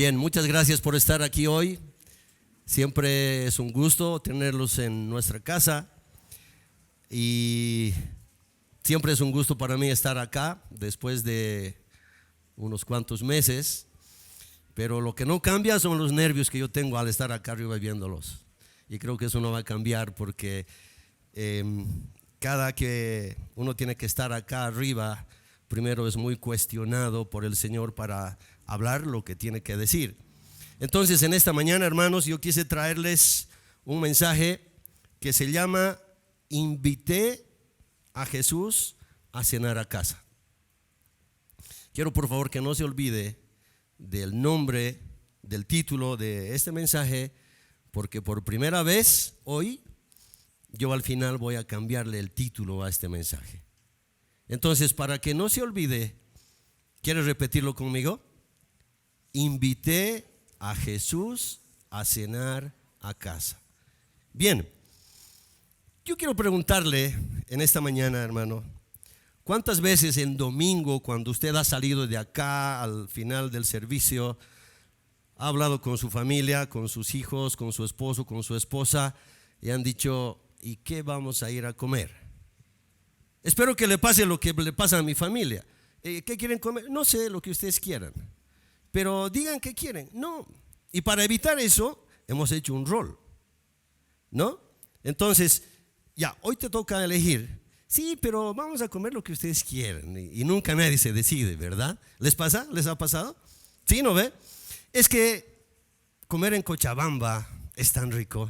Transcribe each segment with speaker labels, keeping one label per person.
Speaker 1: Bien, muchas gracias por estar aquí hoy. Siempre es un gusto tenerlos en nuestra casa y siempre es un gusto para mí estar acá después de unos cuantos meses, pero lo que no cambia son los nervios que yo tengo al estar acá arriba viéndolos, y creo que eso no va a cambiar porque cada que uno tiene que estar acá arriba, primero es muy cuestionado por el Señor para hablar lo que tiene que decir. Entonces, en esta mañana, hermanos, yo quise traerles un mensaje que se llama Invité a Jesús a cenar a casa. Quiero por favor que no se olvide del nombre, del título de este mensaje, porque por primera vez hoy yo al final voy a cambiarle el título a este mensaje. Entonces, para que no se olvide, ¿quieres repetirlo conmigo? Invité a Jesús a cenar a casa. Bien, yo quiero preguntarle en esta mañana, hermano, ¿cuántas veces en domingo, cuando usted ha salido de acá al final del servicio, ha hablado con su familia, con sus hijos, con su esposo, con su esposa, y han dicho, ¿y qué vamos a ir a comer? Espero que le pase lo que le pasa a mi familia. ¿Qué quieren comer? No sé, lo que ustedes quieran, pero digan qué quieren. No, y para evitar eso hemos hecho un rol, ¿no? Entonces, ya, hoy te toca elegir. Sí, pero vamos a comer lo que ustedes quieran, y nunca nadie se decide, ¿verdad? ¿Les pasa? ¿Les ha pasado? ¿Sí, no ve? Es que comer en Cochabamba es tan rico,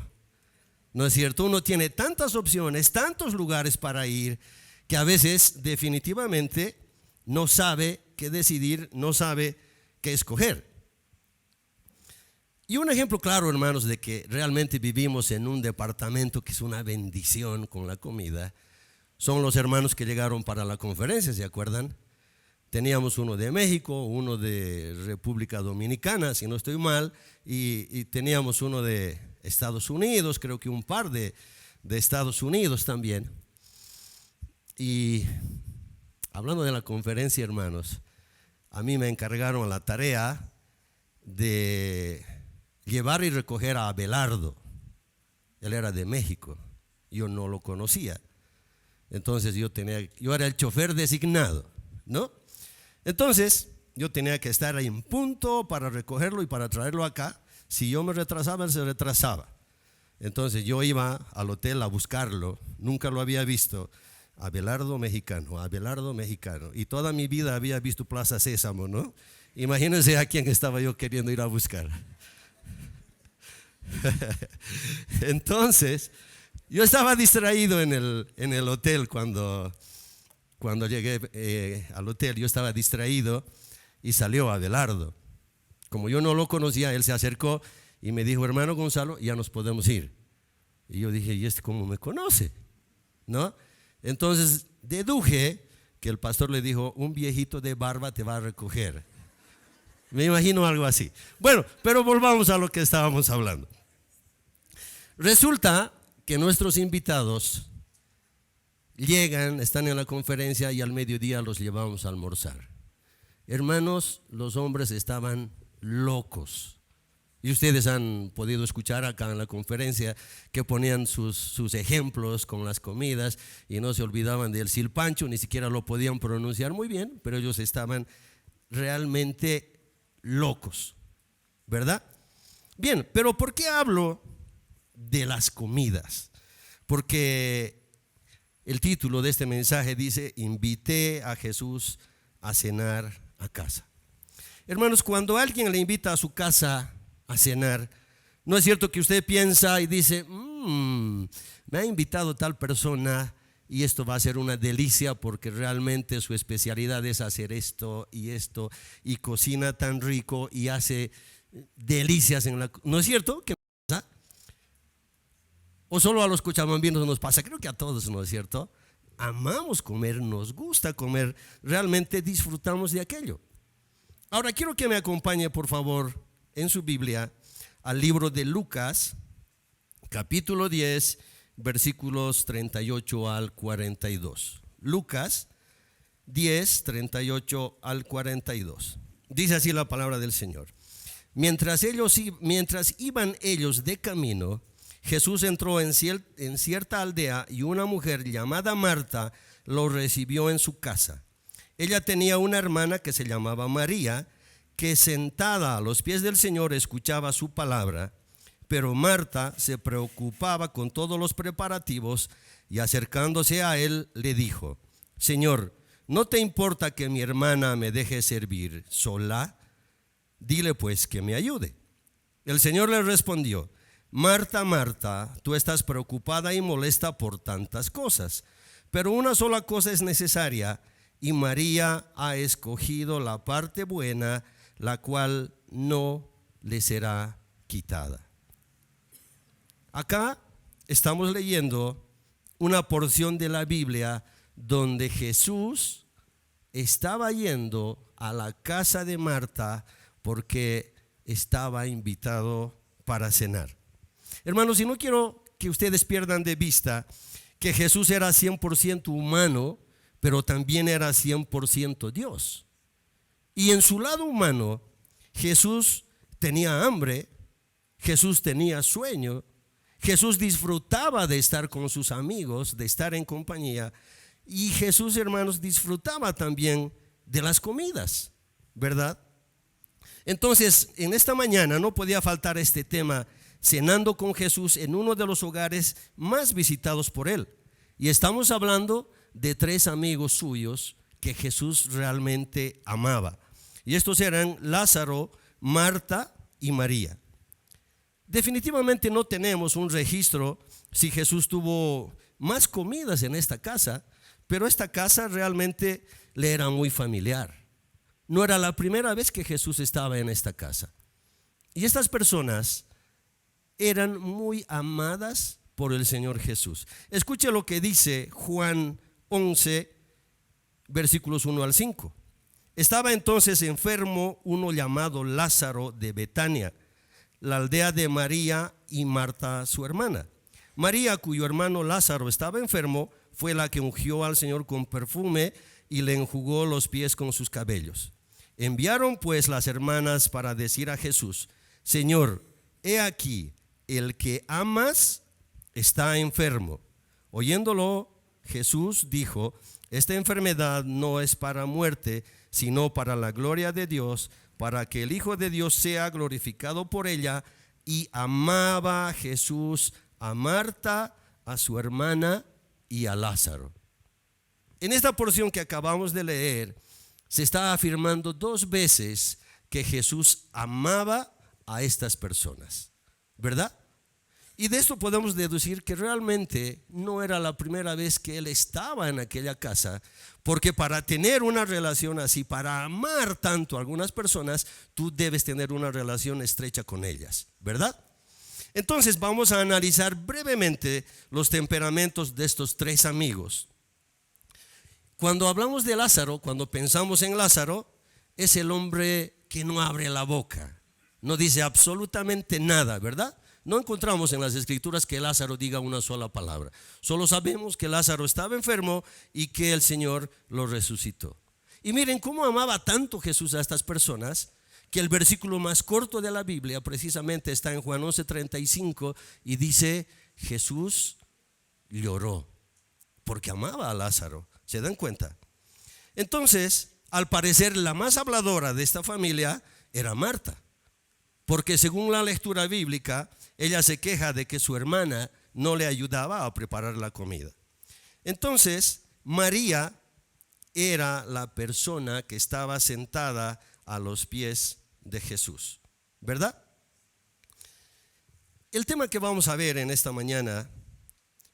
Speaker 1: ¿no es cierto? Uno tiene tantas opciones, tantos lugares para ir, que a veces definitivamente no sabe qué decidir, no sabe qué escoger. Y un ejemplo claro, hermanos, de que realmente vivimos en un departamento que es una bendición con la comida, son los hermanos que llegaron para la conferencia, ¿se acuerdan? Teníamos uno de México, uno de República Dominicana, si no estoy mal, y teníamos uno de Estados Unidos, creo que un par de Estados Unidos también. Y hablando de la conferencia, hermanos, a mí me encargaron la tarea de llevar y recoger a Abelardo. Él era de México, yo no lo conocía. Entonces yo era el chofer designado, ¿no? Entonces yo tenía que estar ahí en punto para recogerlo y para traerlo acá. Si yo me retrasaba, él se retrasaba. Entonces yo iba al hotel a buscarlo, nunca lo había visto. Abelardo mexicano, Abelardo mexicano. Y toda mi vida había visto Plaza Sésamo, ¿no? Imagínense a quién estaba yo queriendo ir a buscar. Entonces, yo estaba distraído en el hotel cuando llegué al hotel. Yo estaba distraído y salió Abelardo. Como yo no lo conocía, él se acercó y me dijo, hermano Gonzalo, ya nos podemos ir. Y yo dije, ¿y este cómo me conoce? ¿No? Entonces deduje que el pastor le dijo, un viejito de barba te va a recoger. Me imagino algo así. Bueno, pero volvamos a lo que estábamos hablando. Resulta que nuestros invitados llegan, están en la conferencia y al mediodía los llevamos a almorzar. Hermanos, los hombres estaban locos. Y ustedes han podido escuchar acá en la conferencia que ponían sus ejemplos con las comidas y no se olvidaban del silpancho, ni siquiera lo podían pronunciar muy bien, pero ellos estaban realmente locos, ¿verdad? Bien, pero ¿por qué hablo de las comidas? Porque el título de este mensaje dice, invité a Jesús a cenar a casa. Hermanos, cuando alguien le invita a su casa a cenar, no es cierto que usted piensa y dice, me ha invitado tal persona y esto va a ser una delicia porque realmente su especialidad es hacer esto y cocina tan rico y hace delicias en la... ¿No es cierto? ¿Qué pasa? ¿O solo a los cochabambinos nos pasa? Creo que a todos, ¿no es cierto? Amamos comer, nos gusta comer, realmente disfrutamos de aquello. Ahora quiero que me acompañe, por favor, en su Biblia al libro de Lucas, capítulo 10, versículos 38 al 42. Lucas 10, 38 al 42. Dice así la palabra del Señor. Mientras iban ellos de camino, Jesús entró en cierta aldea y una mujer llamada Marta lo recibió en su casa. Ella tenía una hermana que se llamaba María, que sentada a los pies del Señor escuchaba su palabra, pero Marta se preocupaba con todos los preparativos y acercándose a él le dijo: Señor, ¿no te importa que mi hermana me deje servir sola? Dile pues que me ayude. El Señor le respondió: Marta, Marta, tú estás preocupada y molesta por tantas cosas, pero una sola cosa es necesaria, y María ha escogido la parte buena, la cual no le será quitada. Acá estamos leyendo una porción de la Biblia donde Jesús estaba yendo a la casa de Marta porque estaba invitado para cenar. Hermanos, y no quiero que ustedes pierdan de vista que Jesús era 100% humano, pero también era 100% Dios. Y en su lado humano, Jesús tenía hambre, Jesús tenía sueño, Jesús disfrutaba de estar con sus amigos, de estar en compañía, y Jesús, hermanos, disfrutaba también de las comidas, ¿verdad? Entonces, en esta mañana no podía faltar este tema, cenando con Jesús en uno de los hogares más visitados por él. Y estamos hablando de 3 amigos suyos que Jesús realmente amaba. Y estos eran Lázaro, Marta y María. Definitivamente no tenemos un registro si Jesús tuvo más comidas en esta casa, pero esta casa realmente le era muy familiar. No era la primera vez que Jesús estaba en esta casa. Y estas personas eran muy amadas por el Señor Jesús. Escuche lo que dice Juan 11, versículos 1 al 5. Estaba entonces enfermo uno llamado Lázaro de Betania, la aldea de María y Marta su hermana. María, cuyo hermano Lázaro estaba enfermo, fue la que ungió al Señor con perfume y le enjugó los pies con sus cabellos. Enviaron pues las hermanas para decir a Jesús: Señor, he aquí, el que amas está enfermo. Oyéndolo, Jesús dijo: esta enfermedad no es para muerte, sino para la gloria de Dios, para que el Hijo de Dios sea glorificado por ella. Y amaba Jesús a Marta, a su hermana y a Lázaro. En esta porción que acabamos de leer, se está afirmando 2 veces que Jesús amaba a estas personas, ¿verdad? Y de esto podemos deducir que realmente no era la primera vez que él estaba en aquella casa, porque para tener una relación así, para amar tanto a algunas personas, tú debes tener una relación estrecha con ellas, ¿verdad? Entonces vamos a analizar brevemente los temperamentos de estos 3 amigos. Cuando hablamos de Lázaro, cuando pensamos en Lázaro, es el hombre que no abre la boca, no dice absolutamente nada, ¿verdad? No encontramos en las escrituras que Lázaro diga una sola palabra. Solo sabemos que Lázaro estaba enfermo y que el Señor lo resucitó. Y miren cómo amaba tanto Jesús a estas personas, que el versículo más corto de la Biblia precisamente está en Juan 11:35 y dice: Jesús lloró porque amaba a Lázaro. ¿Se dan cuenta? Entonces, al parecer, la más habladora de esta familia era Marta, porque según la lectura bíblica, ella se queja de que su hermana no le ayudaba a preparar la comida. Entonces, María era la persona que estaba sentada a los pies de Jesús, ¿verdad? El tema que vamos a ver en esta mañana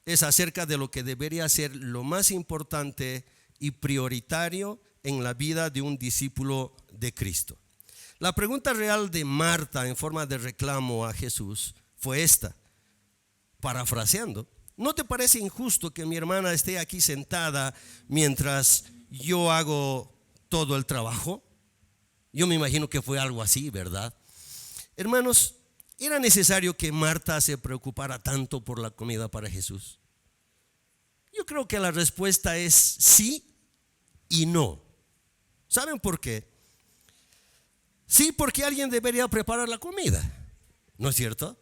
Speaker 1: es acerca de lo que debería ser lo más importante y prioritario en la vida de un discípulo de Cristo. La pregunta real de Marta en forma de reclamo a Jesús fue esta, parafraseando: ¿no te parece injusto que mi hermana esté aquí sentada mientras yo hago todo el trabajo? Yo me imagino que fue algo así, ¿verdad? Hermanos, ¿era necesario que Marta se preocupara tanto por la comida para Jesús? Yo creo que la respuesta es sí y no. ¿Saben por qué? Sí, porque alguien debería preparar la comida, ¿no es cierto?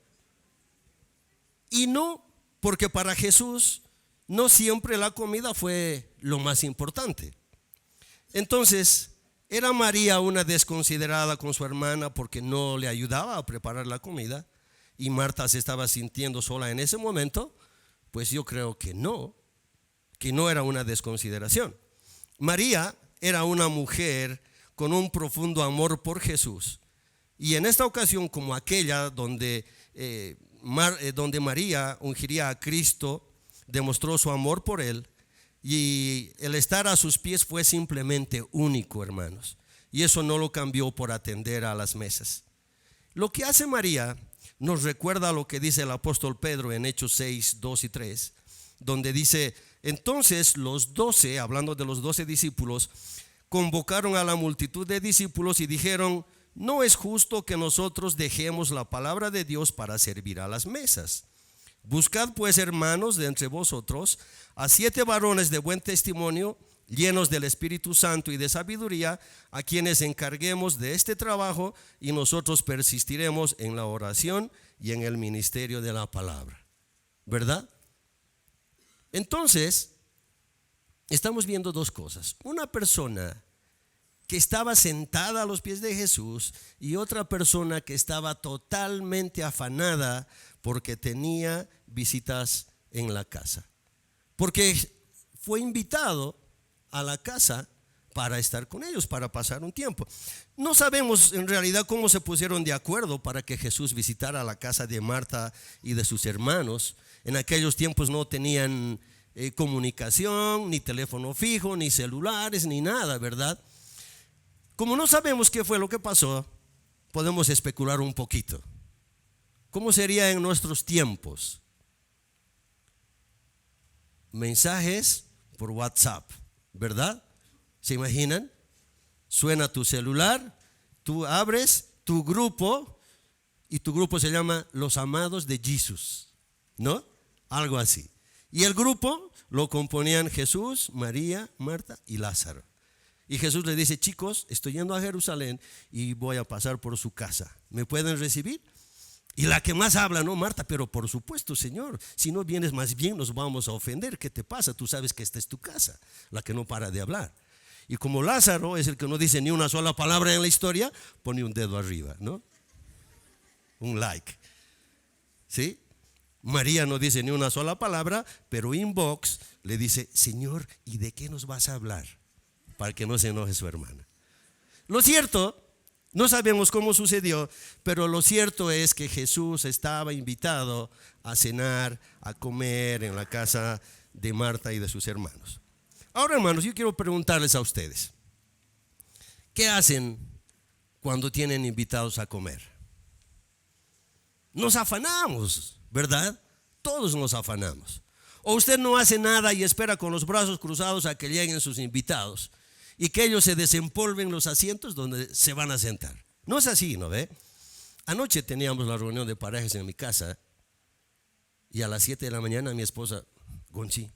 Speaker 1: Y no porque para Jesús no siempre la comida fue lo más importante. Entonces, ¿era María una desconsiderada con su hermana porque no le ayudaba a preparar la comida? ¿Y Marta se estaba sintiendo sola en ese momento? Pues yo creo que no era una desconsideración. María era una mujer con un profundo amor por Jesús. Y en esta ocasión, como aquella donde María ungiría a Cristo, demostró su amor por él, y el estar a sus pies fue simplemente único, hermanos. Y eso no lo cambió por atender a las mesas. Lo que hace María nos recuerda lo que dice el apóstol Pedro en Hechos 6, 2 y 3, donde dice: entonces los 12, hablando de los 12 discípulos, convocaron a la multitud de discípulos y dijeron: no es justo que nosotros dejemos la palabra de Dios para servir a las mesas. Buscad pues, hermanos, de entre vosotros a 7 varones de buen testimonio, llenos del Espíritu Santo y de sabiduría, a quienes encarguemos de este trabajo, y nosotros persistiremos en la oración y en el ministerio de la palabra. ¿Verdad? Entonces, estamos viendo dos cosas. Una persona que estaba sentada a los pies de Jesús y otra persona que estaba totalmente afanada porque tenía visitas en la casa. Porque fue invitado a la casa para estar con ellos, para pasar un tiempo. No sabemos en realidad cómo se pusieron de acuerdo para que Jesús visitara la casa de Marta y de sus hermanos. En aquellos tiempos no tenían comunicación, ni teléfono fijo, ni celulares, ni nada, ¿verdad? Como no sabemos qué fue lo que pasó, podemos especular un poquito. ¿Cómo sería en nuestros tiempos? Mensajes por WhatsApp, ¿verdad? ¿Se imaginan? Suena tu celular, tú abres tu grupo y tu grupo se llama Los Amados de Jesús, ¿no? Algo así. Y el grupo lo componían Jesús, María, Marta y Lázaro. Y Jesús le dice: chicos, estoy yendo a Jerusalén y voy a pasar por su casa. ¿Me pueden recibir? Y la que más habla, ¿no? Marta: pero por supuesto, Señor, si no vienes más bien nos vamos a ofender. ¿Qué te pasa? Tú sabes que esta es tu casa. La que no para de hablar. Y como Lázaro es el que no dice ni una sola palabra en la historia, pone un dedo arriba, ¿no? Un like. ¿Sí? María no dice ni una sola palabra, pero inbox le dice: Señor, ¿y de qué nos vas a hablar? Para que no se enoje su hermana. Lo cierto, no sabemos cómo sucedió, pero lo cierto es que Jesús estaba invitado a cenar, a comer en la casa de Marta y de sus hermanos. Ahora, hermanos, yo quiero preguntarles a ustedes: ¿qué hacen cuando tienen invitados a comer? Nos afanamos, ¿verdad? Todos nos afanamos. O usted no hace nada y espera con los brazos cruzados a que lleguen sus invitados y que ellos se desempolven los asientos donde se van a sentar. No es así, ¿no ve? Anoche teníamos la reunión de parejas en mi casa y a las 7 de la mañana mi esposa: Gonchi,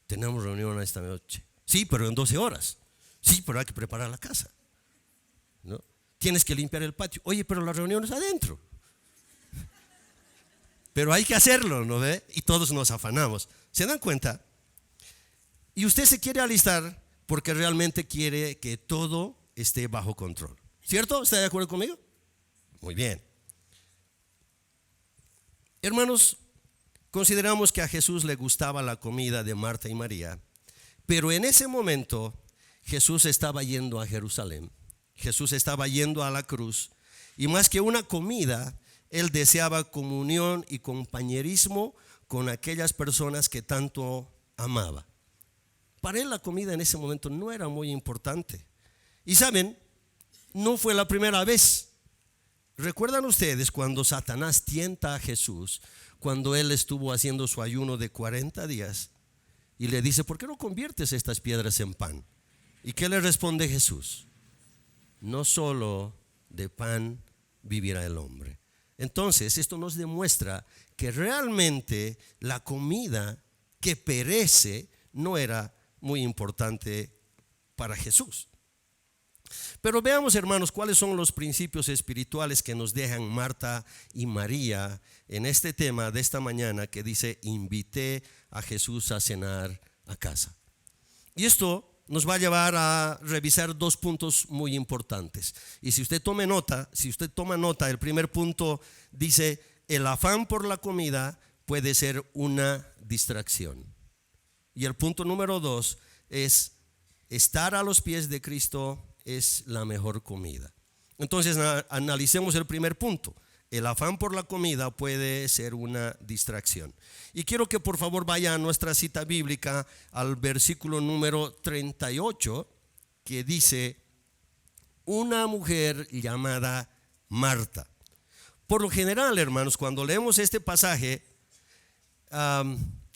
Speaker 1: tenemos reunión esta noche. Sí, pero en 12 horas. Sí, pero hay que preparar la casa, ¿no? Tienes que limpiar el patio. Oye, pero la reunión es adentro. Pero hay que hacerlo, ¿no ve? Y todos nos afanamos. ¿Se dan cuenta? Y usted se quiere alistar porque realmente quiere que todo esté bajo control. ¿Cierto? ¿Está de acuerdo conmigo? Muy bien. Hermanos, consideramos que a Jesús le gustaba la comida de Marta y María, pero en ese momento Jesús estaba yendo a Jerusalén. Jesús estaba yendo a la cruz, y más que una comida, él deseaba comunión y compañerismo con aquellas personas que tanto amaba. Para él la comida en ese momento no era muy importante. Y saben, no fue la primera vez. ¿Recuerdan ustedes cuando Satanás tienta a Jesús, cuando él estuvo haciendo su ayuno de 40 días y le dice: ¿por qué no conviertes estas piedras en pan? ¿Y qué le responde Jesús? No solo de pan vivirá el hombre. Entonces esto nos demuestra que realmente la comida que perece no era muy importante para Jesús. Pero veamos, hermanos, cuáles son los principios espirituales que nos dejan Marta y María en este tema de esta mañana que dice: invité a Jesús a cenar a casa. Y esto nos va a llevar a revisar dos puntos muy importantes. Y si usted toma nota, el primer punto dice: el afán por la comida puede ser una distracción. Y el punto número 2 es: estar a los pies de Cristo es la mejor comida. Entonces analicemos el primer punto. El afán por la comida puede ser una distracción. Y quiero que por favor vaya a nuestra cita bíblica al versículo número 38, que dice: una mujer llamada Marta. Por lo general, hermanos, cuando leemos este pasaje,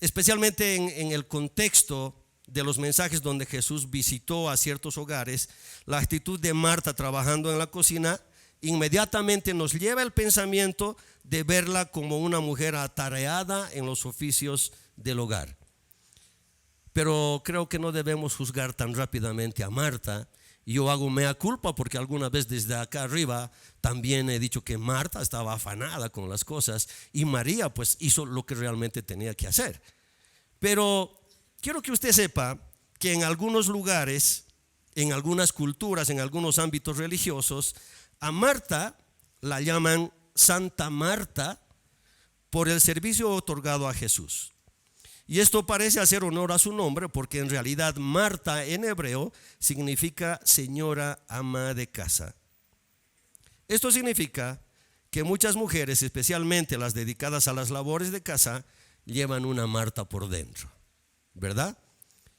Speaker 1: especialmente en el contexto de los mensajes donde Jesús visitó a ciertos hogares, la actitud de Marta trabajando en la cocina inmediatamente nos lleva el pensamiento de verla como una mujer atareada en los oficios del hogar. Pero creo que no debemos juzgar tan rápidamente a Marta. Yo hago mea culpa porque alguna vez desde acá arriba también he dicho que Marta estaba afanada con las cosas y María pues hizo lo que realmente tenía que hacer. Pero quiero que usted sepa que en algunos lugares, en algunas culturas, en algunos ámbitos religiosos, a Marta la llaman Santa Marta por el servicio otorgado a Jesús. Y esto parece hacer honor a su nombre, porque en realidad Marta en hebreo significa señora ama de casa. Esto significa que muchas mujeres, especialmente las dedicadas a las labores de casa, llevan una Marta por dentro, ¿verdad?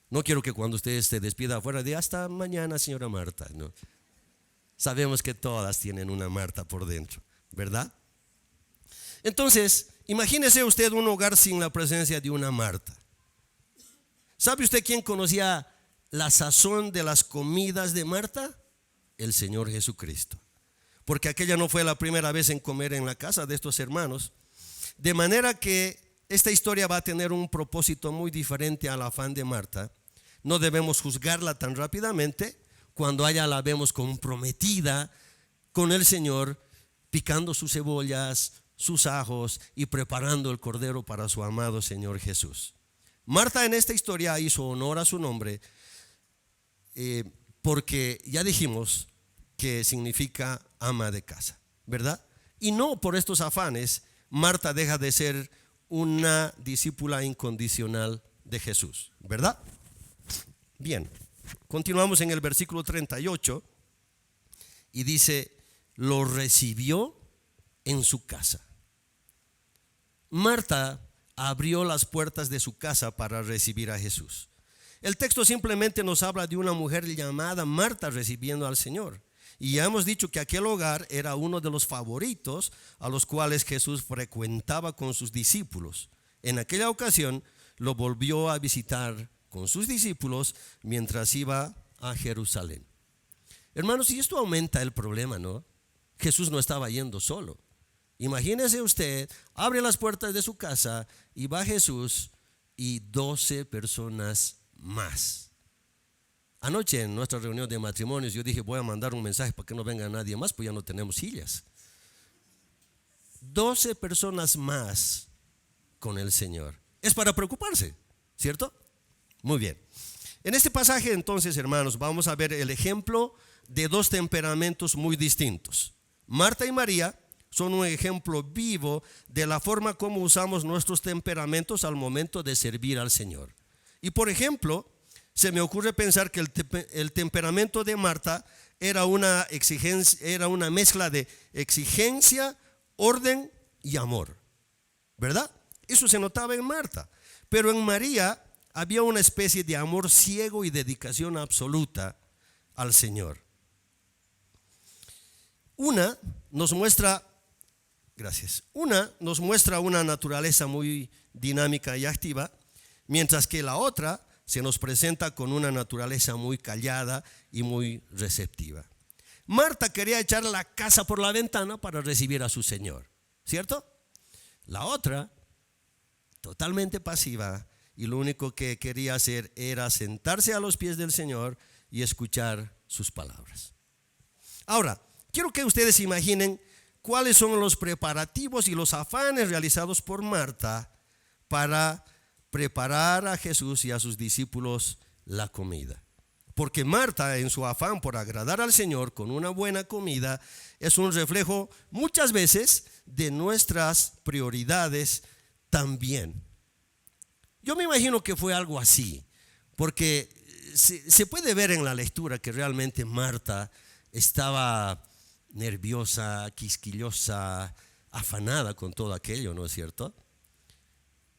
Speaker 1: No quiero que cuando usted se despida afuera diga: hasta mañana, señora Marta. No. Sabemos que todas tienen una Marta por dentro, ¿verdad? Entonces, imagínese usted un hogar sin la presencia de una Marta. ¿Sabe usted quién conocía la sazón de las comidas de Marta? El Señor Jesucristo. Porque aquella no fue la primera vez en comer en la casa de estos hermanos. De manera que esta historia va a tener un propósito muy diferente al afán de Marta. No debemos juzgarla tan rápidamente cuando a ella la vemos comprometida con el Señor, picando sus cebollas, sus ajos y preparando el cordero para su amado Señor Jesús. Marta en esta historia hizo honor a su nombre, porque ya dijimos que significa ama de casa, ¿verdad? Y no por estos afanes Marta deja de ser una discípula incondicional de Jesús, ¿verdad? Bien, continuamos en el versículo 38 y dice: lo recibió en su casa. Marta abrió las puertas de su casa para recibir a Jesús. El texto simplemente nos habla de una mujer llamada Marta recibiendo al Señor. Y ya hemos dicho que aquel hogar era uno de los favoritos a los cuales Jesús frecuentaba con sus discípulos. En aquella ocasión lo volvió a visitar con sus discípulos mientras iba a Jerusalén. Hermanos, y esto aumenta el problema, ¿no? Jesús no estaba yendo solo. Imagínese usted, abre las puertas de su casa y va Jesús y 12 personas más. Anoche en nuestra reunión de matrimonios yo dije: voy a mandar un mensaje para que no venga nadie más, pues ya no tenemos sillas. 12 personas más con el Señor. Es para preocuparse, ¿cierto? Muy bien. En este pasaje entonces, hermanos, vamos a ver el ejemplo de dos temperamentos muy distintos. Marta y María son un ejemplo vivo de la forma como usamos nuestros temperamentos al momento de servir al Señor. Y por ejemplo, se me ocurre pensar que el temperamento de Marta era una mezcla de exigencia, orden y amor, ¿verdad? Eso se notaba en Marta. Pero en María había una especie de amor ciego y dedicación absoluta al Señor. Una nos muestra una naturaleza muy dinámica y activa, mientras que la otra se nos presenta con una naturaleza muy callada y muy receptiva. Marta quería echar la casa por la ventana para recibir a su Señor, ¿cierto? La otra, totalmente pasiva, y lo único que quería hacer era sentarse a los pies del Señor y escuchar sus palabras. Ahora, quiero que ustedes imaginen cuáles son los preparativos y los afanes realizados por Marta para preparar a Jesús y a sus discípulos la comida. Porque Marta, en su afán por agradar al Señor con una buena comida, es un reflejo muchas veces de nuestras prioridades también. Yo me imagino que fue algo así, porque se puede ver en la lectura que realmente Marta estaba nerviosa, quisquillosa, afanada con todo aquello, ¿no es cierto?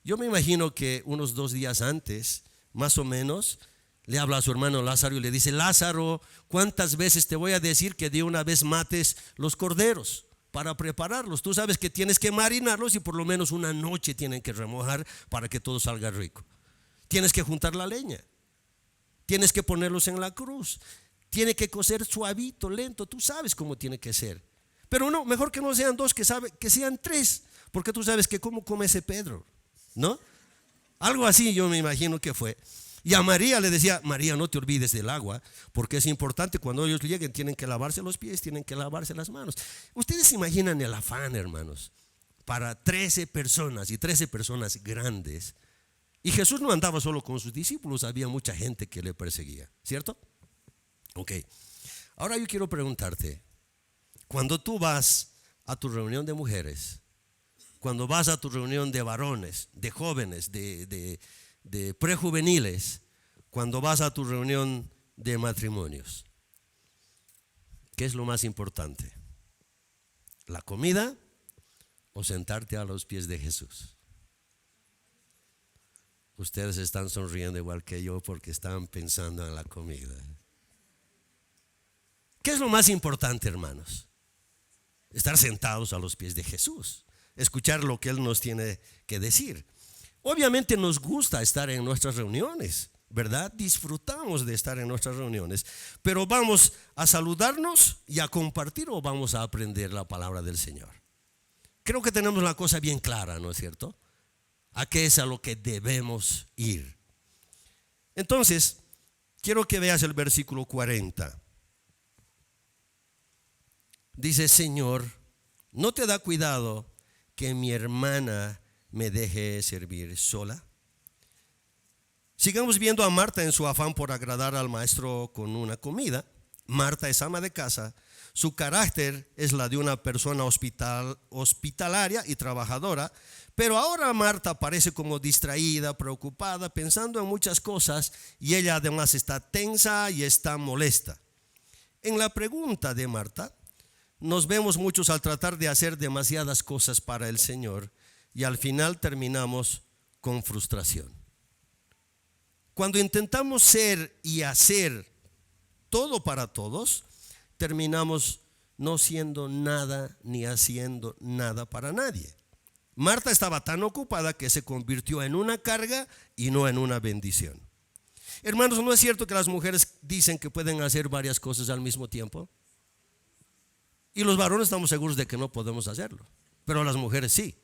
Speaker 1: Yo me imagino que unos 2 días antes, más o menos, le habla a su hermano Lázaro y le dice: Lázaro, ¿cuántas veces te voy a decir que de una vez mates los corderos para prepararlos? Tú sabes que tienes que marinarlos y por lo menos una noche tienen que remojar para que todo salga rico. Tienes que juntar la leña, tienes que ponerlos en la cruz, tiene que cocer suavito, lento, tú sabes cómo tiene que ser. Pero no, mejor que no sean 2, que sean 3, porque tú sabes que cómo come ese Pedro, ¿no? Algo así yo me imagino que fue. Y a María le decía: María, no te olvides del agua, porque es importante, cuando ellos lleguen tienen que lavarse los pies, tienen que lavarse las manos. Ustedes se imaginan el afán, hermanos, para 13 personas y 13 personas grandes. Y Jesús no andaba solo con sus discípulos, había mucha gente que le perseguía, ¿cierto? Ok, ahora yo quiero preguntarte, cuando tú vas a tu reunión de mujeres, cuando vas a tu reunión de varones, de jóvenes, de prejuveniles, cuando vas a tu reunión de matrimonios, ¿qué es lo más importante? ¿La comida o sentarte a los pies de Jesús? Ustedes están sonriendo igual que yo porque están pensando en la comida. ¿Qué es lo más importante, hermanos? Estar sentados a los pies de Jesús, escuchar lo que Él nos tiene que decir. Obviamente nos gusta estar en nuestras reuniones, ¿verdad? Disfrutamos de estar en nuestras reuniones, pero ¿vamos a saludarnos y a compartir o vamos a aprender la palabra del Señor? Creo que tenemos la cosa bien clara, ¿no es cierto? ¿A qué es a lo que debemos ir? Entonces, quiero que veas el versículo 40. Dice: Señor, ¿no te da cuidado que mi hermana me deje servir sola? Sigamos viendo a Marta en su afán por agradar al maestro con una comida. Marta es ama de casa. Su carácter es la de una persona hospitalaria y trabajadora, pero ahora Marta parece como distraída, preocupada, pensando en muchas cosas, y ella además está tensa y está molesta. En la pregunta de Marta nos vemos muchos al tratar de hacer demasiadas cosas para el Señor y al final terminamos con frustración. Cuando intentamos ser y hacer todo para todos, terminamos no siendo nada ni haciendo nada para nadie. Marta estaba tan ocupada que se convirtió en una carga y no en una bendición. Hermanos, ¿no es cierto que las mujeres dicen que pueden hacer varias cosas al mismo tiempo? Y los varones estamos seguros de que no podemos hacerlo, pero las mujeres sí.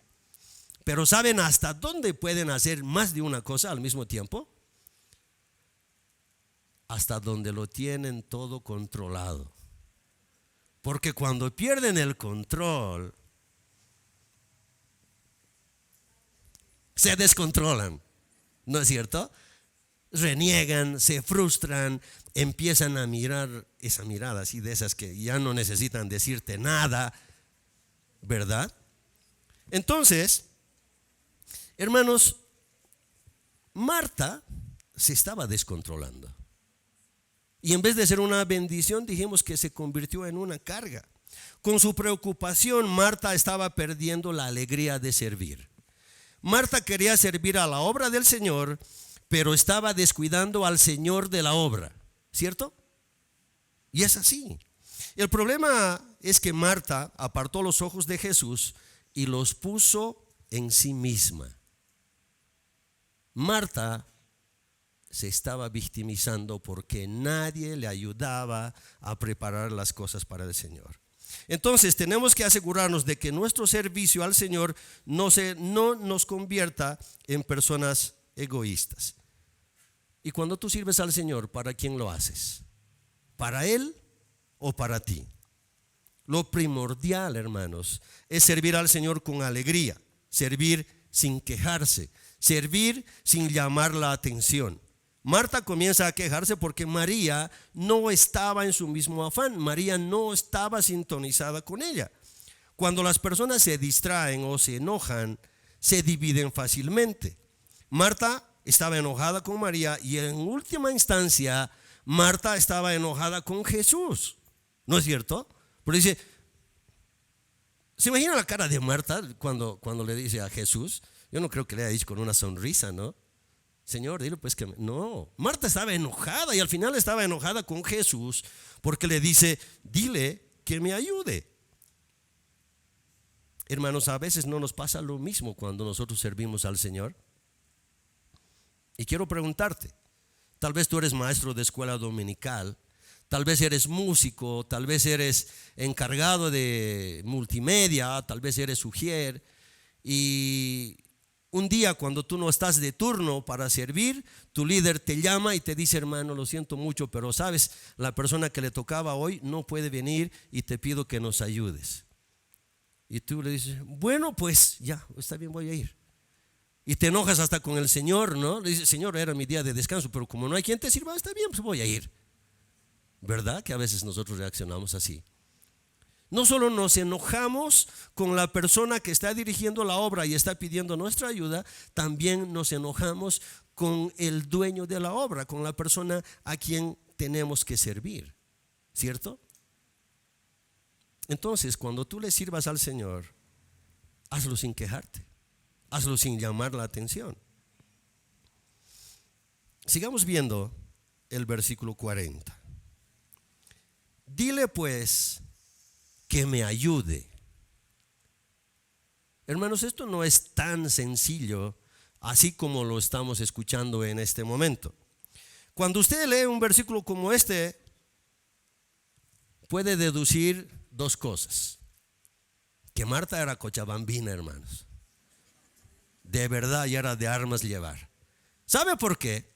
Speaker 1: Pero ¿saben hasta dónde pueden hacer más de una cosa al mismo tiempo? Hasta donde lo tienen todo controlado. Porque cuando pierden el control, se descontrolan, ¿no es cierto? Reniegan, se frustran, empiezan a mirar esa mirada así, de esas que ya no necesitan decirte nada, ¿verdad? Entonces, hermanos, Marta se estaba descontrolando. Y en vez de ser una bendición, dijimos que se convirtió en una carga. Con su preocupación, Marta estaba perdiendo la alegría de servir. Marta quería servir a la obra del Señor, pero estaba descuidando al Señor de la obra, ¿cierto? Y es así. El problema es que Marta apartó los ojos de Jesús y los puso en sí misma. Marta se estaba victimizando porque nadie le ayudaba a preparar las cosas para el Señor. Entonces tenemos que asegurarnos de que nuestro servicio al Señor no nos convierta en personas egoístas. Y cuando tú sirves al Señor, ¿para quién lo haces? ¿Para Él o para ti? Lo primordial, hermanos, es servir al Señor con alegría, servir sin quejarse, servir sin llamar la atención. Marta comienza a quejarse porque María no estaba en su mismo afán, María no estaba sintonizada con ella. Cuando las personas se distraen o se enojan, se dividen fácilmente. Marta estaba enojada con María y en última instancia Marta estaba enojada con Jesús. ¿No es cierto? Pero dice, ¿se imagina la cara de Marta cuando le dice a Jesús? Yo no creo que le haya dicho con una sonrisa, ¿no? Señor, dile pues que no. Marta estaba enojada y al final estaba enojada con Jesús porque le dice, dile que me ayude. Hermanos, a veces no nos pasa lo mismo cuando nosotros servimos al Señor. Y quiero preguntarte, tal vez tú eres maestro de escuela dominical, tal vez eres músico, tal vez eres encargado de multimedia, tal vez eres ujier, y un día cuando tú no estás de turno para servir, tu líder te llama y te dice, hermano, lo siento mucho, pero sabes, la persona que le tocaba hoy no puede venir y te pido que nos ayudes. Y tú le dices, bueno, pues ya, está bien, voy a ir. Y te enojas hasta con el Señor, ¿no? Le dices, Señor, era mi día de descanso, pero como no hay quien te sirva, está bien, pues voy a ir. ¿Verdad que a veces nosotros reaccionamos así? No solo nos enojamos con la persona que está dirigiendo la obra y está pidiendo nuestra ayuda, también nos enojamos con el dueño de la obra, con la persona a quien tenemos que servir, ¿cierto? Entonces, cuando tú le sirvas al Señor, hazlo sin quejarte, hazlo sin llamar la atención. Sigamos viendo el versículo 40. Dile pues que me ayude. Hermanos, esto no es tan sencillo así como lo estamos escuchando en este momento. Cuando usted lee un versículo como este, puede deducir dos cosas: que Marta era cochabambina, hermanos, de verdad, y era de armas llevar. ¿Sabe por qué?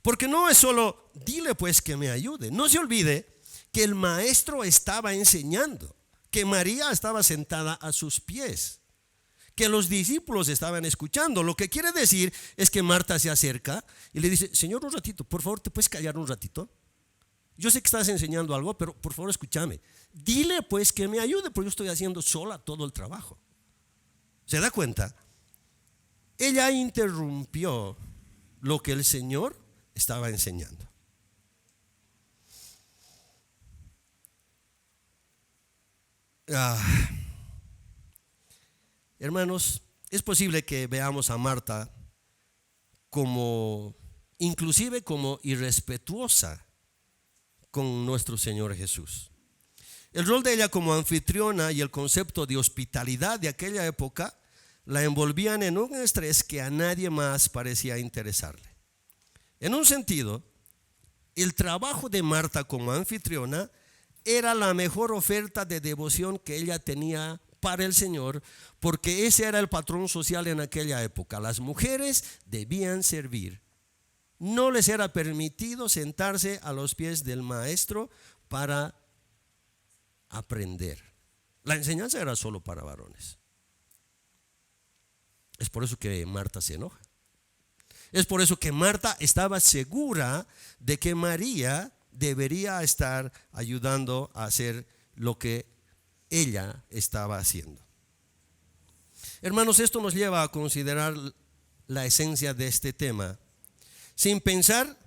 Speaker 1: Porque no es solo dile pues que me ayude. No se olvide que el maestro estaba enseñando, que María estaba sentada a sus pies, que los discípulos estaban escuchando. Lo que quiere decir es que Marta se acerca y le dice, Señor, un ratito, por favor, ¿te puedes callar un ratito? Yo sé que estás enseñando algo, pero por favor escúchame. Dile pues que me ayude, porque yo estoy haciendo sola todo el trabajo. ¿Se da cuenta? Ella interrumpió lo que el Señor estaba enseñando. Hermanos, es posible que veamos a Marta inclusive como irrespetuosa con nuestro Señor Jesús. El rol de ella como anfitriona y el concepto de hospitalidad de aquella época la envolvían en un estrés que a nadie más parecía interesarle. En un sentido, el trabajo de Marta como anfitriona era la mejor oferta de devoción que ella tenía para el Señor, porque ese era el patrón social en aquella época. Las mujeres debían servir. No les era permitido sentarse a los pies del maestro para aprender. La enseñanza era solo para varones. Es por eso que Marta se enoja. Es por eso que Marta estaba segura de que María debería estar ayudando a hacer lo que ella estaba haciendo. Hermanos, esto nos lleva a considerar la esencia de este tema, sin pensar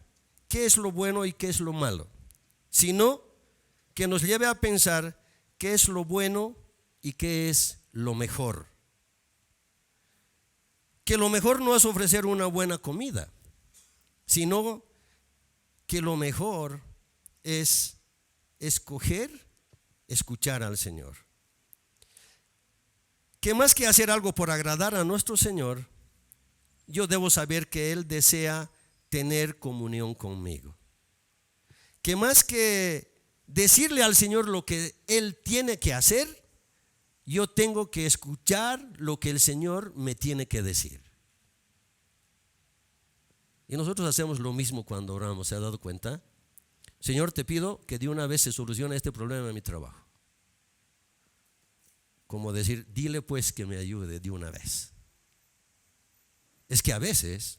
Speaker 1: qué es lo bueno y qué es lo malo, sino que nos lleve a pensar qué es lo bueno y qué es lo mejor. Que lo mejor no es ofrecer una buena comida, sino que lo mejor es escoger escuchar al Señor. Que más que hacer algo por agradar a nuestro Señor, yo debo saber que Él desea tener comunión conmigo. Que más que decirle al Señor lo que Él tiene que hacer, yo tengo que escuchar lo que el Señor me tiene que decir. Y nosotros hacemos lo mismo cuando oramos, ¿se ha dado cuenta? Señor, te pido que de una vez se solucione este problema en mi trabajo. como decir, dile pues que me ayude de una vez. Es que a veces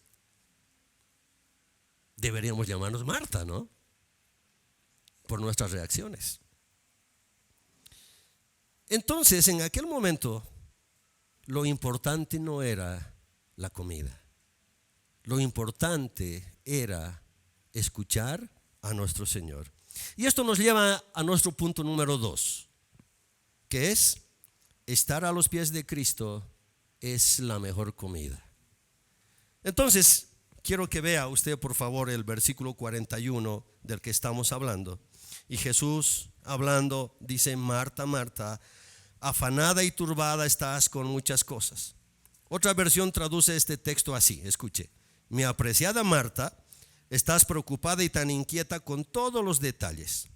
Speaker 1: deberíamos llamarnos Marta, ¿no? Por nuestras reacciones. Entonces, en aquel momento, lo importante no era la comida. Lo importante era escuchar a nuestro Señor. Y esto nos lleva a nuestro punto número 2, que es estar a los pies de Cristo es la mejor comida. Entonces, quiero que vea usted por favor el versículo 41 del que estamos hablando. Y Jesús hablando dice, Marta, Marta, afanada y turbada estás con muchas cosas. Otra versión traduce este texto así, escuche. Mi apreciada Marta, estás preocupada y tan inquieta con todos los detalles.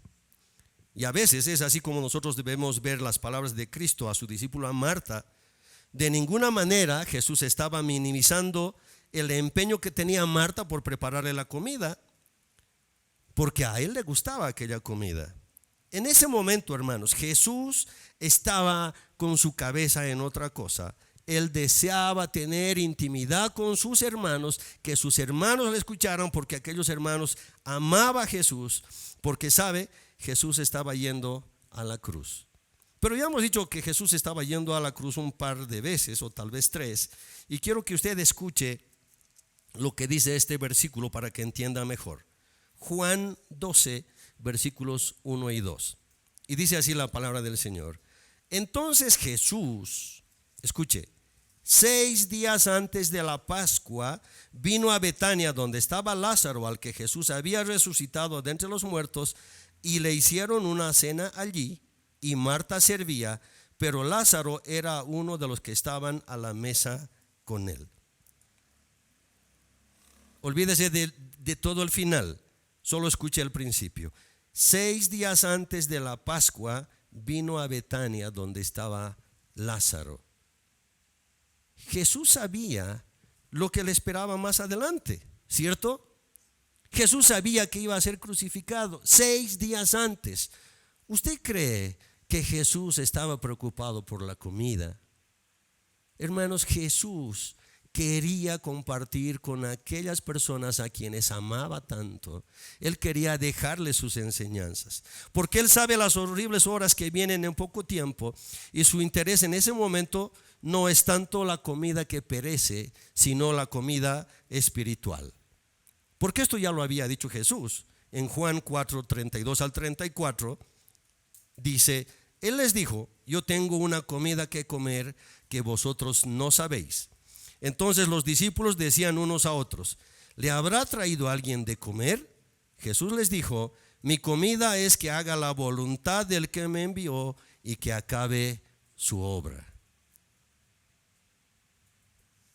Speaker 1: Y a veces es así como nosotros debemos ver las palabras de Cristo a su discípula Marta. De ninguna manera Jesús estaba minimizando el empeño que tenía Marta por prepararle la comida, porque a él le gustaba aquella comida. En ese momento, hermanos, Jesús estaba con su cabeza en otra cosa. Él deseaba tener intimidad con sus hermanos, que sus hermanos le escucharan, porque aquellos hermanos amaban a Jesús, porque sabe, Jesús estaba yendo a la cruz. Pero ya hemos dicho que Jesús estaba yendo a la cruz un par de veces, o tal vez 3, y quiero que usted escuche lo que dice este versículo para que entienda mejor. Juan 12, versículos 1 y 2. Y dice así la palabra del Señor. Entonces Jesús, escuche, 6 días antes de la Pascua, vino a Betania, donde estaba Lázaro, al que Jesús había resucitado de entre los muertos, y le hicieron una cena allí, y Marta servía, pero Lázaro era uno de los que estaban a la mesa con él. Olvídese de todo el final, solo escuche el principio. 6 días antes de la Pascua vino a Betania donde estaba Lázaro. Jesús sabía lo que le esperaba más adelante, ¿cierto? Jesús sabía que iba a ser crucificado 6 días antes. ¿Usted cree que Jesús estaba preocupado por la comida? Hermanos, Jesús quería compartir con aquellas personas a quienes amaba tanto. Él quería dejarles sus enseñanzas, porque Él sabe las horribles horas que vienen en poco tiempo, y su interés en ese momento no es tanto la comida que perece, sino la comida espiritual. Porque esto ya lo había dicho Jesús. En Juan 4, 32 al 34, dice, Él les dijo, yo tengo una comida que comer que vosotros no sabéis. Entonces los discípulos decían unos a otros, ¿le habrá traído alguien de comer? Jesús les dijo, mi comida es que haga la voluntad del que me envió y que acabe su obra.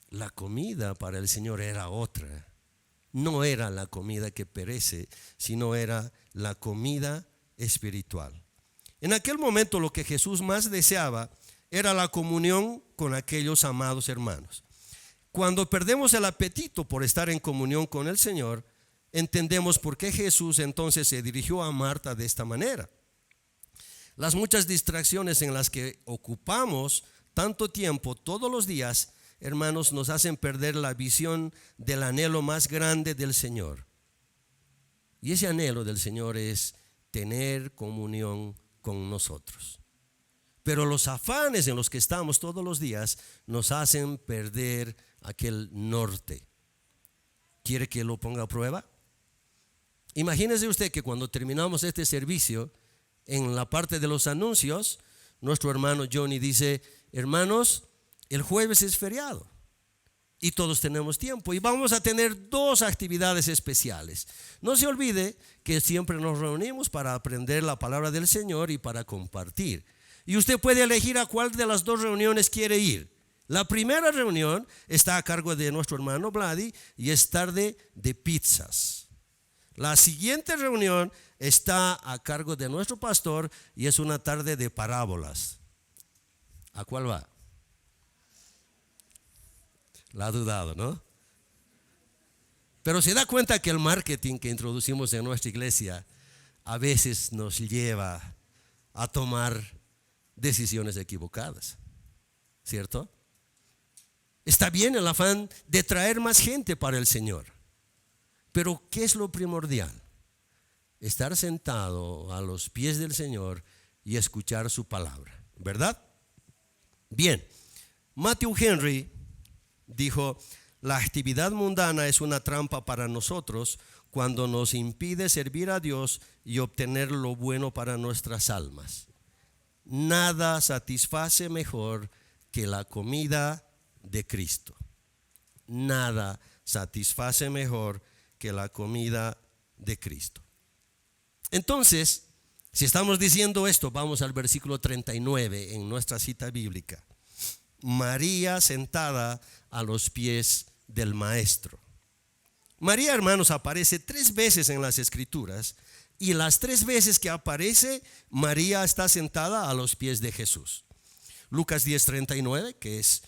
Speaker 1: La comida para el Señor era otra. No era la comida que perece, sino era la comida espiritual. En aquel momento lo que Jesús más deseaba era la comunión con aquellos amados hermanos. Cuando perdemos el apetito por estar en comunión con el Señor, entendemos por qué Jesús entonces se dirigió a Marta de esta manera. Las muchas distracciones en las que ocupamos tanto tiempo todos los días, hermanos, nos hacen perder la visión del anhelo más grande del Señor. Y ese anhelo del Señor es tener comunión con nosotros. Pero los afanes en los que estamos todos los días nos hacen perder aquel norte. ¿Quiere que lo ponga a prueba? Imagínese usted que cuando terminamos este servicio, en la parte de los anuncios, nuestro hermano Johnny dice, hermanos, el jueves es feriado y todos tenemos tiempo y vamos a tener 2 actividades especiales. No se olvide que siempre nos reunimos para aprender la palabra del Señor y para compartir. Y usted puede elegir a cuál de las 2 reuniones quiere ir. La primera reunión está a cargo de nuestro hermano Vladi y es tarde de pizzas. La siguiente reunión está a cargo de nuestro pastor y es una tarde de parábolas. ¿A cuál va? La ha dudado, ¿no? Pero se da cuenta que el marketing que introducimos en nuestra iglesia a veces nos lleva a tomar decisiones equivocadas, ¿cierto? Está bien el afán de traer más gente para el Señor, pero ¿qué es lo primordial? Estar sentado a los pies del Señor y escuchar su palabra, ¿verdad? Bien, Matthew Henry dijo: la actividad mundana es una trampa para nosotros cuando nos impide servir a Dios y obtener lo bueno para nuestras almas. Nada satisface mejor que la comida de Cristo. Nada satisface mejor que la comida de Cristo. Entonces, si estamos diciendo esto, vamos al versículo 39 en nuestra cita bíblica. María sentada a los pies del Maestro. María, hermanos, aparece 3 veces en las Escrituras, y las 3 veces que aparece, María está sentada a los pies de Jesús. Lucas 10:39, que es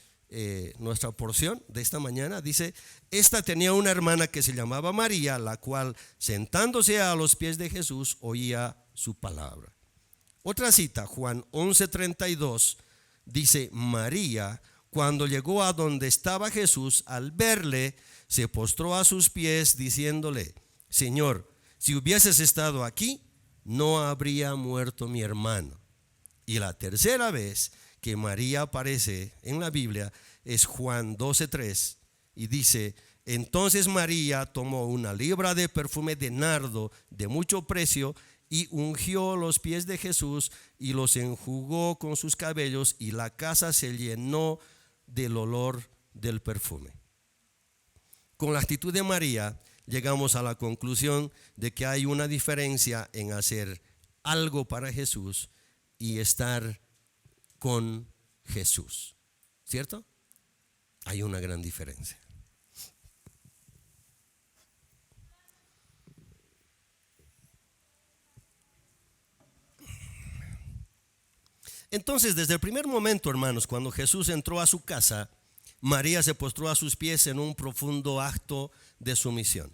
Speaker 1: nuestra porción de esta mañana, dice: esta tenía una hermana que se llamaba María, la cual, sentándose a los pies de Jesús, oía su palabra. Otra cita, Juan 11:32, dice: María, cuando llegó a donde estaba Jesús, al verle, se postró a sus pies, diciéndole: Señor, si hubieses estado aquí, no habría muerto mi hermano. Y la tercera vez que María aparece en la Biblia es Juan 12:3, y dice: entonces María tomó una libra de perfume de nardo de mucho precio y ungió los pies de Jesús y los enjugó con sus cabellos, y la casa se llenó del olor del perfume. Con la actitud de María llegamos a la conclusión de que hay una diferencia en hacer algo para Jesús y estar con Jesús, ¿cierto? Hay una gran diferencia. Entonces, desde el primer momento, hermanos, cuando Jesús entró a su casa, María se postró a sus pies en un profundo acto de sumisión.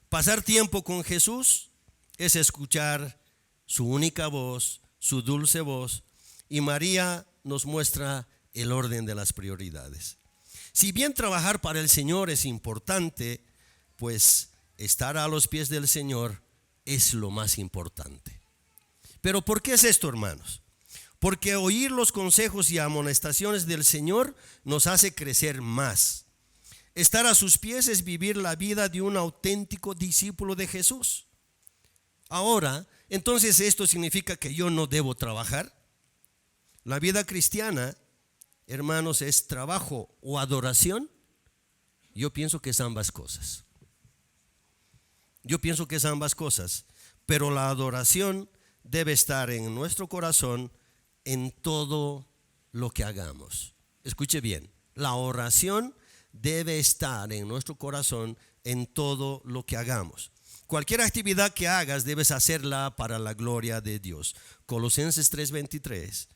Speaker 1: Pasar tiempo con Jesús es escuchar su única voz, su dulce voz, y María nos muestra el orden de las prioridades. Si bien trabajar para el Señor es importante, pues estar a los pies del Señor es lo más importante. Pero ¿por qué es esto, hermanos? Porque oír los consejos y amonestaciones del Señor nos hace crecer más. Estar a sus pies es vivir la vida de un auténtico discípulo de Jesús. Ahora, entonces, ¿esto significa que yo no debo trabajar? La vida cristiana, hermanos, ¿es trabajo o adoración? Yo pienso que es ambas cosas. Pero la adoración debe estar en nuestro corazón en todo lo que hagamos. Escuche bien, la oración debe estar en nuestro corazón en todo lo que hagamos. Cualquier actividad que hagas debes hacerla para la gloria de Dios. Colosenses 3:23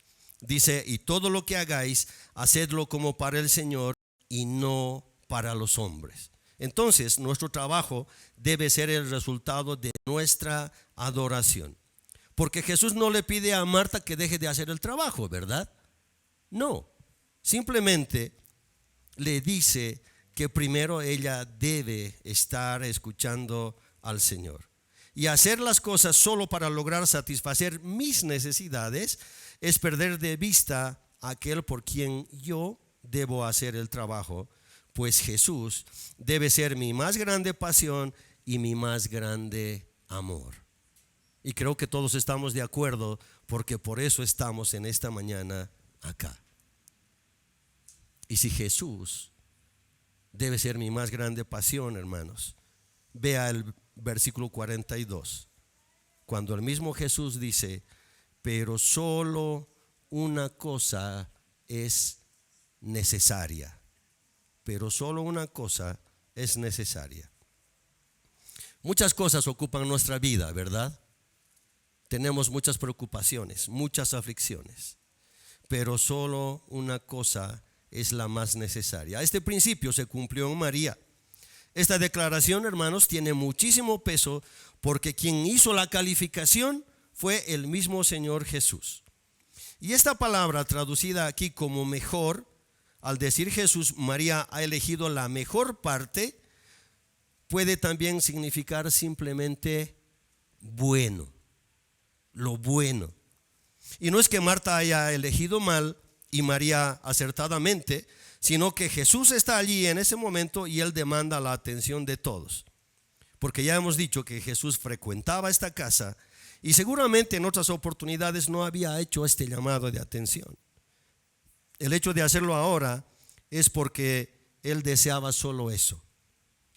Speaker 1: dice: y todo lo que hagáis, hacedlo como para el Señor y no para los hombres. Entonces, nuestro trabajo debe ser el resultado de nuestra adoración. Porque Jesús no le pide a Marta que deje de hacer el trabajo, ¿verdad? No, simplemente le dice que primero ella debe estar escuchando al Señor. Y hacer las cosas solo para lograr satisfacer mis necesidades es perder de vista a aquel por quien yo debo hacer el trabajo, pues Jesús debe ser mi más grande pasión y mi más grande amor. Y creo que todos estamos de acuerdo, porque por eso estamos en esta mañana acá. Y si Jesús debe ser mi más grande pasión, hermanos, vea el versículo 42, cuando el mismo Jesús dice: pero solo una cosa es necesaria. Pero solo una cosa es necesaria. Muchas cosas ocupan nuestra vida, ¿verdad? Tenemos muchas preocupaciones, muchas aflicciones, pero solo una cosa es la más necesaria. Este principio se cumplió en María. Esta declaración, hermanos, tiene muchísimo peso, porque quien hizo la calificación fue el mismo Señor Jesús. Y esta palabra traducida aquí como mejor, al decir Jesús, María ha elegido la mejor parte, puede también significar simplemente bueno, lo bueno. Y no es que Marta haya elegido mal y María acertadamente, sino que Jesús está allí en ese momento y Él demanda la atención de todos. Porque ya hemos dicho que Jesús frecuentaba esta casa y seguramente en otras oportunidades no había hecho este llamado de atención. El hecho de hacerlo ahora es porque Él deseaba solo eso.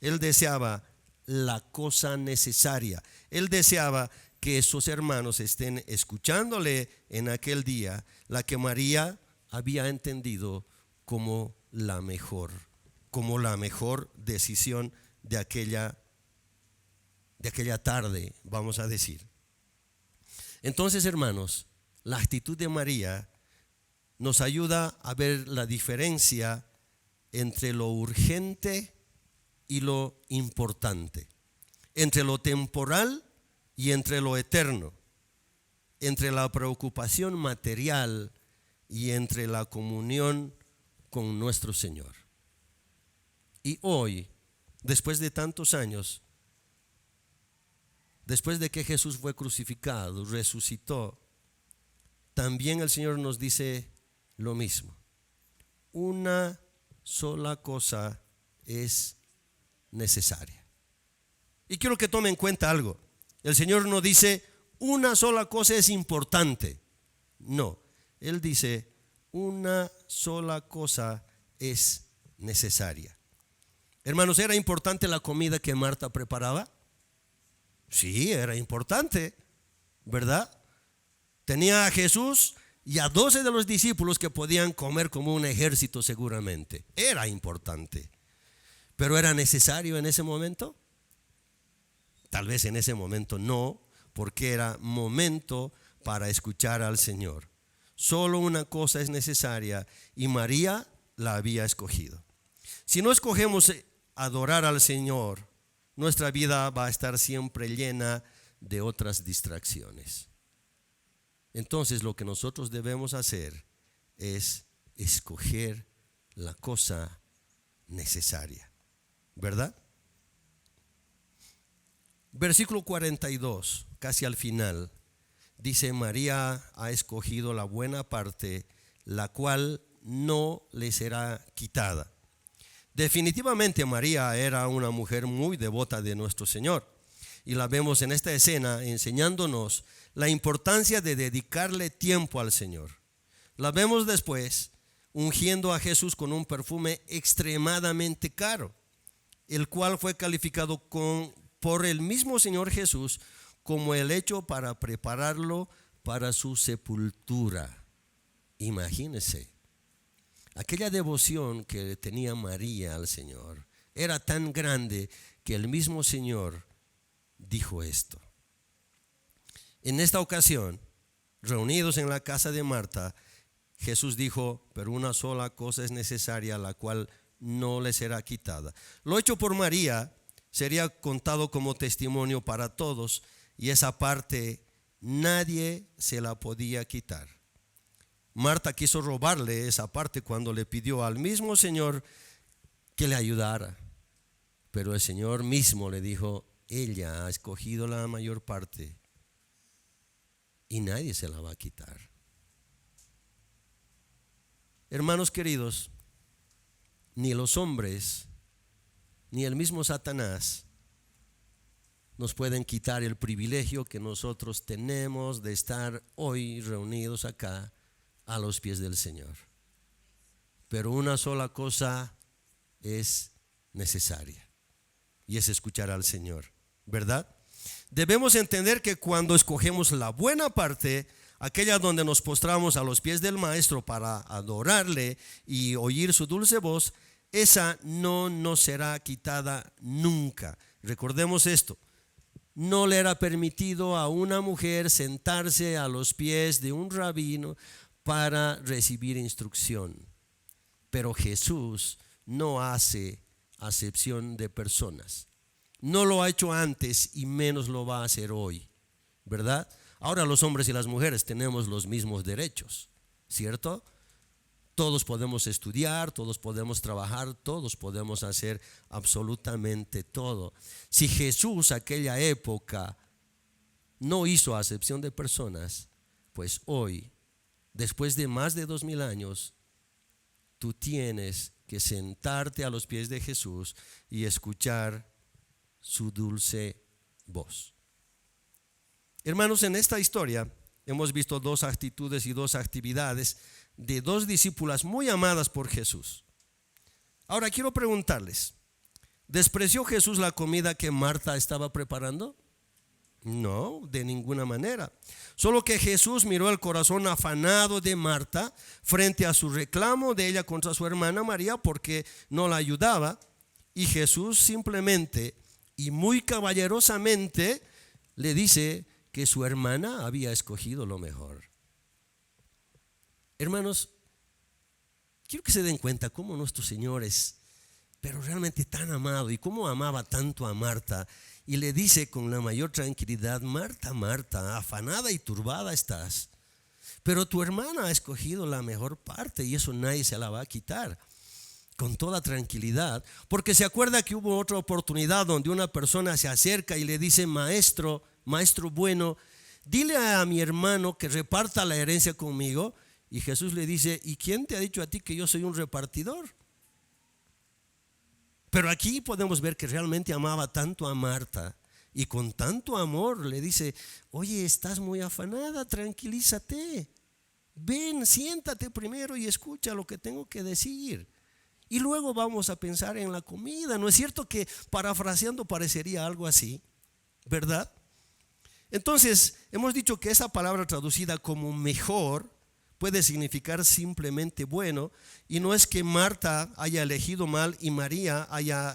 Speaker 1: Él deseaba la cosa necesaria. Él deseaba que esos hermanos estén escuchándole en aquel día la que María había entendido como la mejor decisión de aquella tarde, vamos a decir. Entonces, hermanos, la actitud de María nos ayuda a ver la diferencia entre lo urgente y lo importante, entre lo temporal y entre lo eterno, entre la preocupación material y entre la comunión con nuestro Señor. Y hoy, después de tantos años, después de que Jesús fue crucificado, resucitó, también el Señor nos dice lo mismo. Una sola cosa es necesaria. Y quiero que tome en cuenta algo. El Señor no dice una sola cosa es importante. No, Él dice una sola cosa es necesaria. Hermanos, ¿era importante la comida que Marta preparaba? Sí, era importante, ¿verdad? Tenía a Jesús y a 12 de los discípulos que podían comer como un ejército seguramente. Era importante. ¿Pero era necesario en ese momento? Tal vez en ese momento no, porque era momento para escuchar al Señor. Solo una cosa es necesaria y María la había escogido. Si no escogemos adorar al Señor, nuestra vida va a estar siempre llena de otras distracciones. Entonces lo que nosotros debemos hacer es escoger la cosa necesaria, ¿verdad? Versículo 42, casi al final, dice: María ha escogido la buena parte, la cual no le será quitada. Definitivamente María era una mujer muy devota de nuestro Señor, y la vemos en esta escena enseñándonos la importancia de dedicarle tiempo al Señor. La vemos después ungiendo a Jesús con un perfume extremadamente caro, el cual fue calificado por el mismo Señor Jesús como el hecho para prepararlo para su sepultura. Imagínense, aquella devoción que tenía María al Señor era tan grande que el mismo Señor dijo esto. En esta ocasión, reunidos en la casa de Marta, Jesús dijo: pero una sola cosa es necesaria, la cual no le será quitada. Lo hecho por María sería contado como testimonio para todos, y esa parte nadie se la podía quitar. Marta quiso robarle esa parte cuando le pidió al mismo Señor que le ayudara, pero el Señor mismo le dijo: ella ha escogido la mayor parte y nadie se la va a quitar. Hermanos queridos, ni los hombres ni el mismo Satanás nos pueden quitar el privilegio que nosotros tenemos de estar hoy reunidos acá a los pies del Señor. Pero una sola cosa es necesaria, y es escuchar al Señor, ¿verdad? Debemos entender que cuando escogemos la buena parte, aquella donde nos postramos a los pies del Maestro para adorarle y oír su dulce voz, esa no nos será quitada nunca. Recordemos esto: no le era permitido a una mujer sentarse a los pies de un rabino para recibir instrucción. Pero Jesús no hace acepción de personas. No lo ha hecho antes y menos lo va a hacer hoy, ¿verdad? Ahora los hombres y las mujeres tenemos los mismos derechos. ¿cierto? Todos podemos estudiar, todos podemos trabajar, todos podemos hacer absolutamente todo. Si Jesús aquella época no hizo acepción de personas, pues hoy, después de más de 2000 años, tú tienes que sentarte a los pies de Jesús y escuchar su dulce voz. Hermanos, en esta historia hemos visto dos actitudes y dos actividades de dos discípulas muy amadas por Jesús. Ahora quiero preguntarles, ¿despreció Jesús la comida que Marta estaba preparando? No, de ninguna manera. Solo que Jesús miró el corazón afanado de Marta frente a su reclamo de ella contra su hermana María porque no la ayudaba, y Jesús simplemente y muy caballerosamente le dice que su hermana había escogido lo mejor. Hermanos, quiero que se den cuenta cómo nuestro Señor es, pero realmente tan amado, y cómo amaba tanto a Marta, y le dice con la mayor tranquilidad: Marta, Marta, afanada y turbada estás, pero tu hermana ha escogido la mejor parte y eso nadie se la va a quitar. Con toda tranquilidad, porque se acuerda que hubo otra oportunidad donde una persona se acerca y le dice: maestro bueno, dile a mi hermano que reparta la herencia conmigo. Y Jesús le dice: ¿y quién te ha dicho a ti que yo soy un repartidor? Pero aquí podemos ver que realmente amaba tanto a Marta, y con tanto amor le dice: oye, estás muy afanada, tranquilízate, ven, siéntate primero y escucha lo que tengo que decir, y luego vamos a pensar en la comida. ¿No es cierto que, parafraseando, parecería algo así, verdad? Entonces hemos dicho que esa palabra traducida como mejor puede significar simplemente bueno, y no es que Marta haya elegido mal y María haya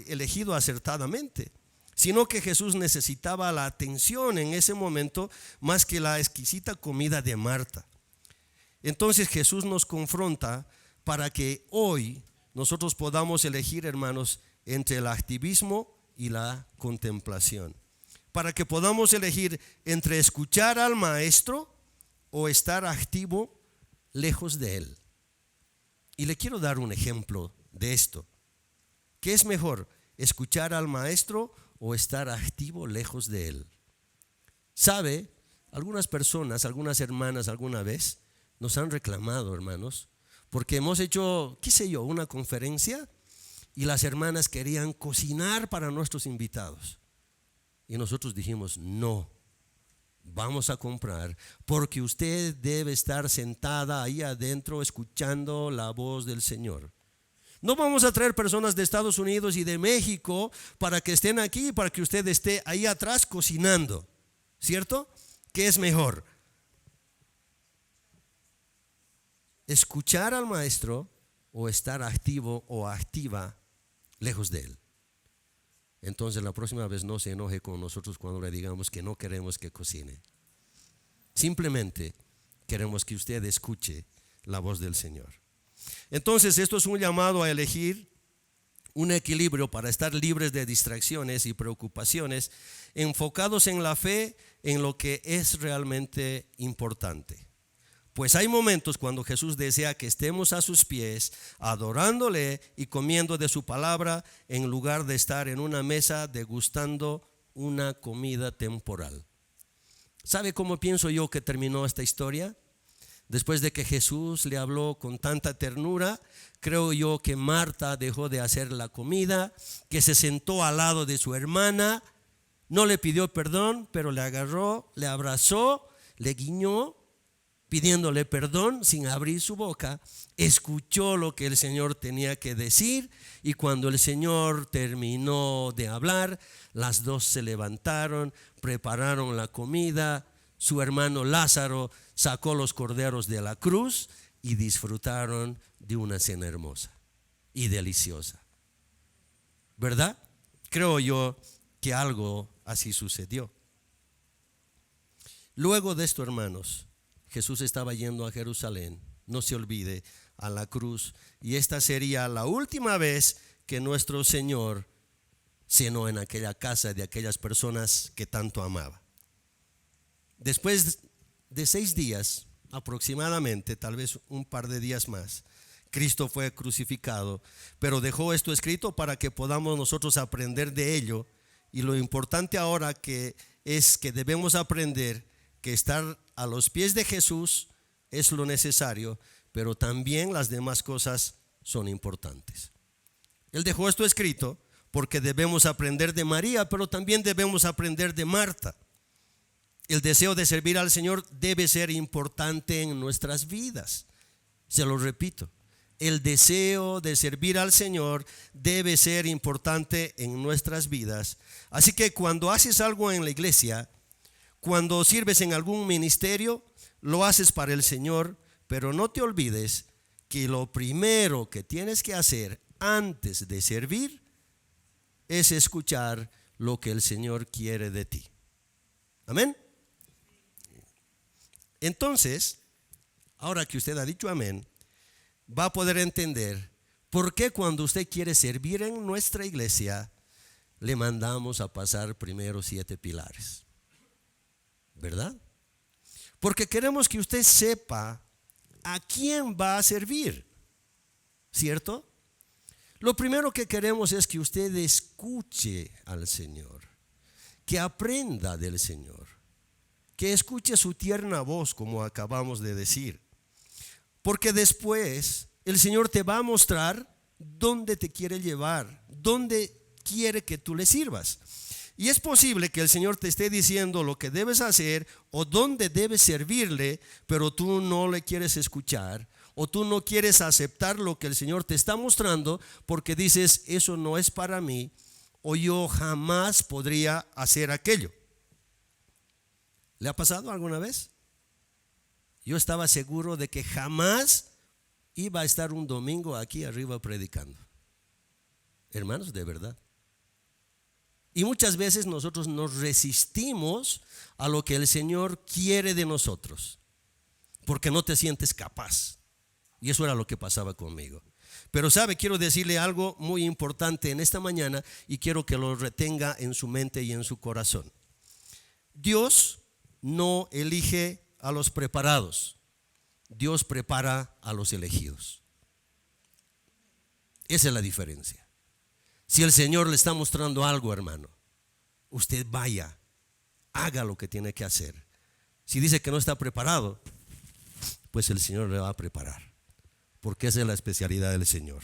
Speaker 1: elegido acertadamente, sino que Jesús necesitaba la atención en ese momento más que la exquisita comida de Marta. Entonces Jesús nos confronta para que hoy nosotros podamos elegir, hermanos, entre el activismo y la contemplación, para que podamos elegir entre escuchar al maestro o estar activo lejos de él. Y le quiero dar un ejemplo de esto. ¿Qué es mejor, escuchar al maestro o estar activo lejos de él? ¿Sabe? Algunas personas, algunas hermanas alguna vez nos han reclamado, hermanos, porque hemos hecho, qué sé yo, una conferencia y las hermanas querían cocinar para nuestros invitados. Y nosotros dijimos: no, vamos a comprar, porque usted debe estar sentada ahí adentro escuchando la voz del Señor. No vamos a traer personas de Estados Unidos y de México para que estén aquí, para que usted esté ahí atrás cocinando, ¿cierto? ¿Qué es mejor? ¿Escuchar al maestro o estar activo o activa lejos de él? Entonces la próxima vez no se enoje con nosotros cuando le digamos que no queremos que cocine. Simplemente queremos que usted escuche la voz del Señor. Entonces esto es un llamado a elegir un equilibrio para estar libres de distracciones y preocupaciones, enfocados en la fe, en lo que es realmente importante. Pues hay momentos cuando Jesús desea que estemos a sus pies, adorándole y comiendo de su palabra, en lugar de estar en una mesa degustando una comida temporal. ¿Sabe cómo pienso yo que terminó esta historia? Después de que Jesús le habló con tanta ternura, creo yo que Marta dejó de hacer la comida, que se sentó al lado de su hermana, no le pidió perdón, pero le agarró, le abrazó, le guiñó, pidiéndole perdón sin abrir su boca, escuchó lo que el Señor tenía que decir, y cuando el Señor terminó de hablar, las dos se levantaron, prepararon la comida, su hermano Lázaro sacó los corderos de la cruz y disfrutaron de una cena hermosa y deliciosa. ¿Verdad? Creo yo que algo así sucedió. Luego de esto, hermanos, Jesús estaba yendo a Jerusalén, no se olvide, a la cruz, y esta sería la última vez que nuestro Señor cenó en aquella casa de aquellas personas que tanto amaba. Después de 6 días, aproximadamente, tal vez un par de días más, Cristo fue crucificado, pero dejó esto escrito para que podamos nosotros aprender de ello. Y lo importante ahora es que debemos aprender que estar a los pies de Jesús es lo necesario, pero también las demás cosas son importantes. Él dejó esto escrito porque debemos aprender de María, pero también debemos aprender de Marta. El deseo de servir al Señor debe ser importante en nuestras vidas. Se lo repito, el deseo de servir al Señor debe ser importante en nuestras vidas. Así que cuando haces algo en la iglesia, cuando sirves en algún ministerio, lo haces para el Señor, pero no te olvides que lo primero que tienes que hacer antes de servir es escuchar lo que el Señor quiere de ti. Amén. Entonces, ahora que usted ha dicho amén, va a poder entender por qué cuando usted quiere servir en nuestra iglesia, le mandamos a pasar primero 7 pilares. ¿Verdad? Porque queremos que usted sepa a quién va a servir. ¿Cierto? Lo primero que queremos es que usted escuche al Señor, que aprenda del Señor, que escuche su tierna voz, como acabamos de decir. Porque después el Señor te va a mostrar dónde te quiere llevar, dónde quiere que tú le sirvas. Y es posible que el Señor te esté diciendo lo que debes hacer o dónde debes servirle, pero tú no le quieres escuchar, o tú no quieres aceptar lo que el Señor te está mostrando porque dices, eso no es para mí, o yo jamás podría hacer aquello. ¿Le ha pasado alguna vez? Yo estaba seguro de que jamás iba a estar un domingo aquí arriba predicando. Hermanos, de verdad. Y muchas veces nosotros nos resistimos a lo que el Señor quiere de nosotros, porque no te sientes capaz. Y eso era lo que pasaba conmigo. Pero sabe, quiero decirle algo muy importante en esta mañana y quiero que lo retenga en su mente y en su corazón. Dios no elige a los preparados, Dios prepara a los elegidos. Esa es la diferencia. Si el Señor le está mostrando algo, hermano, usted vaya, haga lo que tiene que hacer. Si dice que no está preparado, pues el Señor le va a preparar, porque esa es la especialidad del Señor.